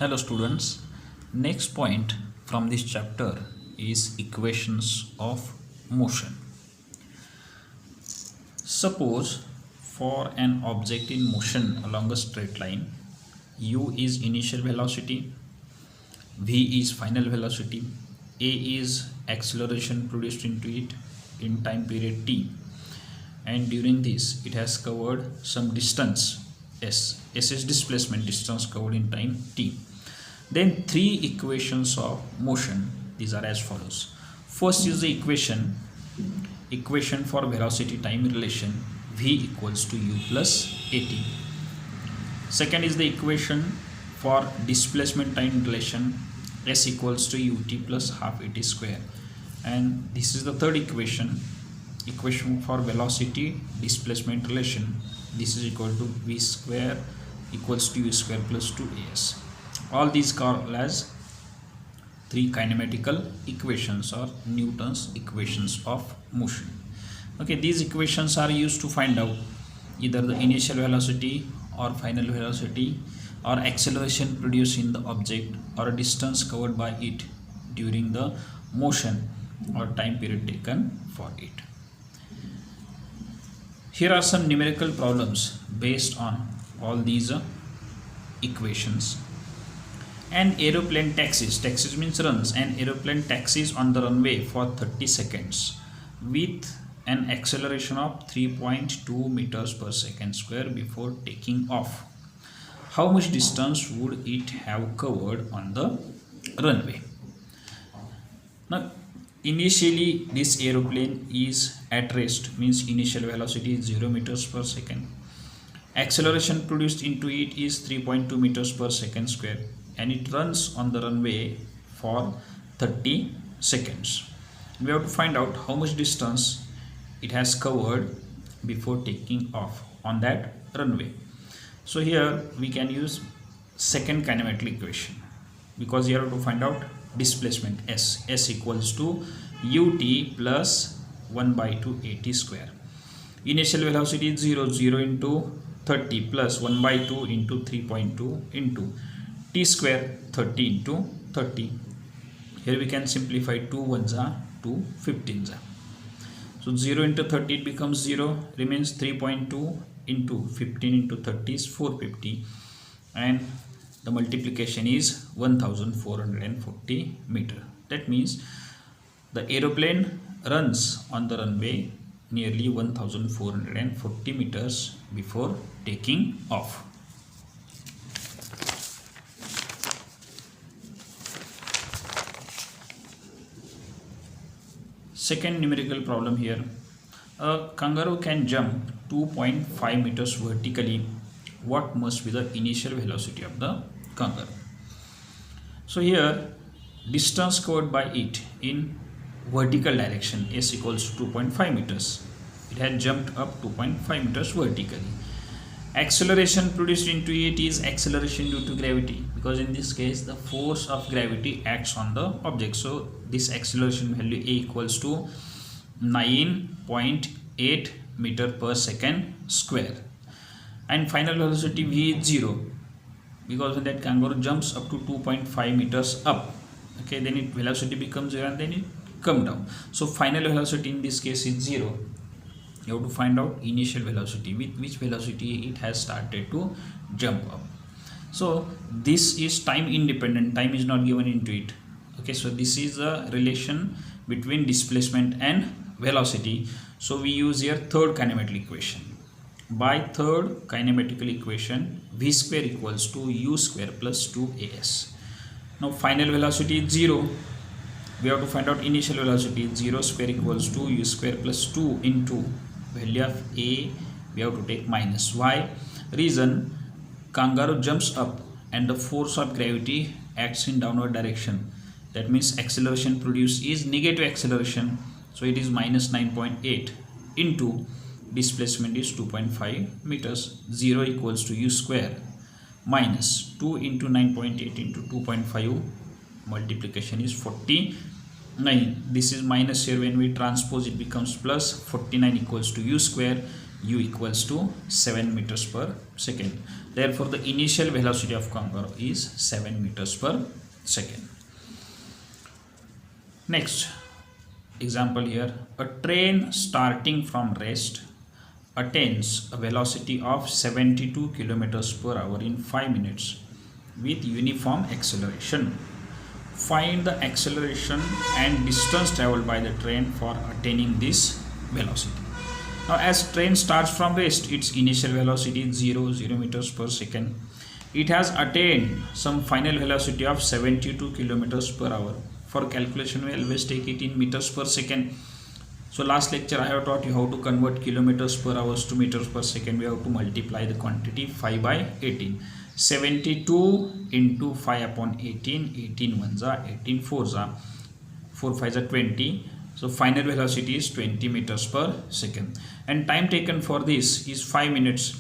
Hello students, next point from this chapter is equations of motion. Suppose for an object in motion along a straight line, u is initial velocity, v is final velocity, a is acceleration produced into it in time period t, and during this it has covered some distance s is displacement distance covered in time t. Then three equations of motion, these are as follows. First is the equation for velocity time relation, v equals to u plus at. Second is the equation for displacement time relation, s equals to ut plus half at square. And this is the third equation for velocity displacement relation, this is equal to v square equals to u square plus 2as. All these called as three kinematical equations or Newton's equations of motion. Okay, these equations are used to find out either the initial velocity or final velocity or acceleration produced in the object or a distance covered by it during the motion or time period taken for it. Here are some numerical problems based on all these equations. An aeroplane taxis means runs, an aeroplane taxis on the runway for 30 seconds with an acceleration of 3.2 meters per second square before taking off. How much distance would it have covered on the runway? Now, initially this aeroplane is at rest, means initial velocity is 0 meters per second. Acceleration produced into it is 3.2 meters per second square, and it runs on the runway for 30 seconds. We have to find out how much distance it has covered before taking off on that runway. So here we can use second kinematic equation, because here we have to find out displacement s equals to ut plus 1 by 2 at square. Initial velocity is 0 into 30 plus 1 by 2 into 3.2 into t square 30 into 30. Here we can simplify 2 ones are 2 15s. So 0 into 30 it becomes 0, remains 3.2 into 15 into 30 is 450, and the multiplication is 1440 meter. That means the aeroplane runs on the runway nearly 1440 meters before taking off. Second numerical problem here. A kangaroo can jump 2.5 meters vertically. What must be the initial velocity of the kangaroo? So here distance covered by it in vertical direction, s equals to 2.5 meters. It had jumped up 2.5 meters vertically. Acceleration produced into it is acceleration due to gravity, because in this case the force of gravity acts on the object. So this acceleration value a equals to 9.8 meter per second square, and final velocity v is 0, because when that kangaroo jumps up to 2.5 meters up, okay, then it velocity becomes 0 and then it come down. So final velocity in this case is 0. You have to find out initial velocity, with which velocity it has started to jump up. So this is time independent, time is not given into it. Okay, so this is a relation between displacement and velocity. So we use here third kinematic equation. By third kinematical equation, v square equals to u square plus 2as. Now final velocity is 0. We have to find out initial velocity. 0 square equals to u square plus 2 into value of a, we have to take minus y. Reason, kangaroo jumps up and the force of gravity acts in downward direction. That means acceleration produced is negative acceleration, so it is minus 9.8 into displacement is 2.5 meters. 0 equals to u square minus 2 into 9.8 into 2.5, multiplication is 49. This is minus here, when we transpose it becomes plus. 49 equals to u square, u equals to 7 meters per second. Therefore, the initial velocity of kangaroo is 7 meters per second. Next example here, a train starting from rest attains a velocity of 72 kilometers per hour in 5 minutes with uniform acceleration. Find the acceleration and distance traveled by the train for attaining this velocity. Now, as train starts from rest, its initial velocity is 0 meters per second. It has attained some final velocity of 72 kilometers per hour. For calculation, we always take it in meters per second. So last lecture I have taught you how to convert kilometers per hour to meters per second. We have to multiply the quantity 5 by 18. 72 into 5 upon 18. 18 ones are 18 fours are 4 5s are 20. So final velocity is 20 meters per second. And time taken for this is 5 minutes.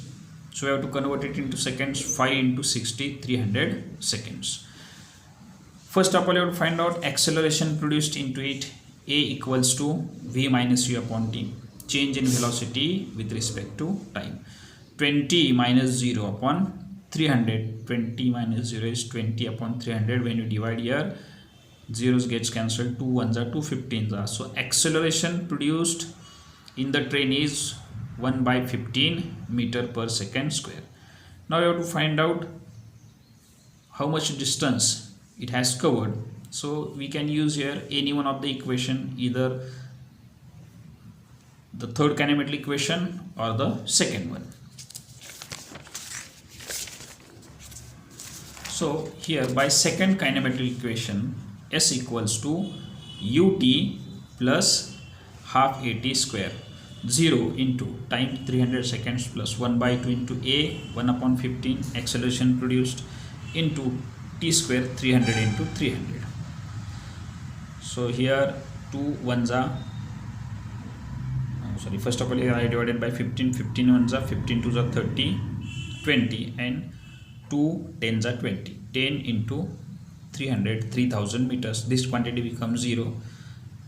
So we have to convert it into seconds. 5 into 60, 300 seconds. First of all, you have to find out acceleration produced into it. A equals to V minus U upon T. Change in velocity with respect to time. 20 minus 0 upon 300. 20 minus 0 is 20 upon 300. When you divide here, zeros gets cancelled. 2 ones are 2 15s are. So acceleration produced in the train is 1 by 15 meter per second square. Now you have to find out how much distance it has covered. So we can use here any one of the equation, either the third kinematic equation or the second one. So here by second kinematic equation, S equals to ut plus half at square, 0 into time 300 seconds plus 1 by 2 into a 1 upon 15 acceleration produced into t square 300 into 300. So here 2 ones are first of all here I divided by 15. 15 ones are 15 twos are 30, 20, and 2 tens are 20. 10 into 300, 3000 meters. This quantity becomes 0.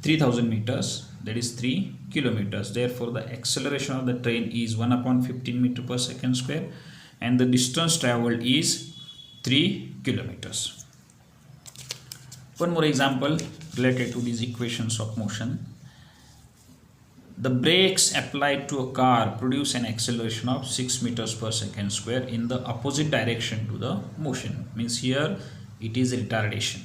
3000 meters, that is 3 kilometers. Therefore, the acceleration of the train is 1 upon 15 meter per second square, and the distance traveled is 3 kilometers. One more example related to these equations of motion. The brakes applied to a car produce an acceleration of 6 meters per second square in the opposite direction to the motion. Means here it is retardation.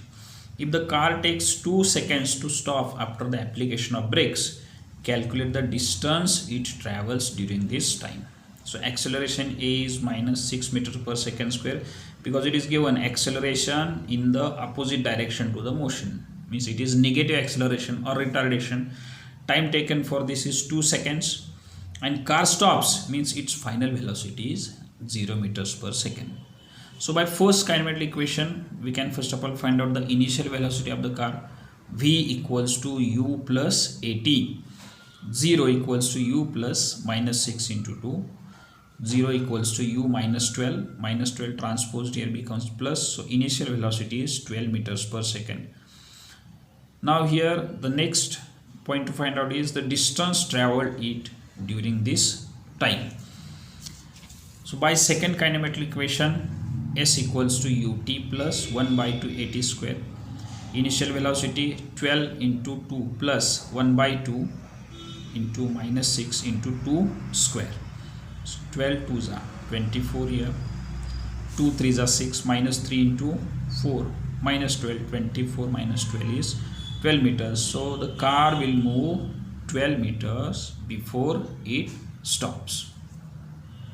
If the car takes 2 seconds to stop after the application of brakes, calculate the distance it travels during this time. So acceleration A is minus 6 meters per second square because it is given acceleration in the opposite direction to the motion. Means it is negative acceleration or retardation. Time taken for this is 2 seconds, and car stops means its final velocity is 0 meters per second. So by first kinematic equation, we can first of all find out the initial velocity of the car. V equals to U plus AT. 0 equals to U plus minus 6 into 2. 0 equals to U minus 12. Minus 12 transposed here becomes plus. So initial velocity is 12 meters per second. Now here the next point to find out is the distance traveled it during this time. So by second kinematic equation, S equals to ut plus 1 by 2 at square. Initial velocity 12 into 2 plus 1 by 2 into minus 6 into 2 square. So 12 2s are 24 here. 2 3s are 6, minus 3 into 4 minus 12. 24 minus 12 is 12 meters. So the car will move 12 meters before it stops.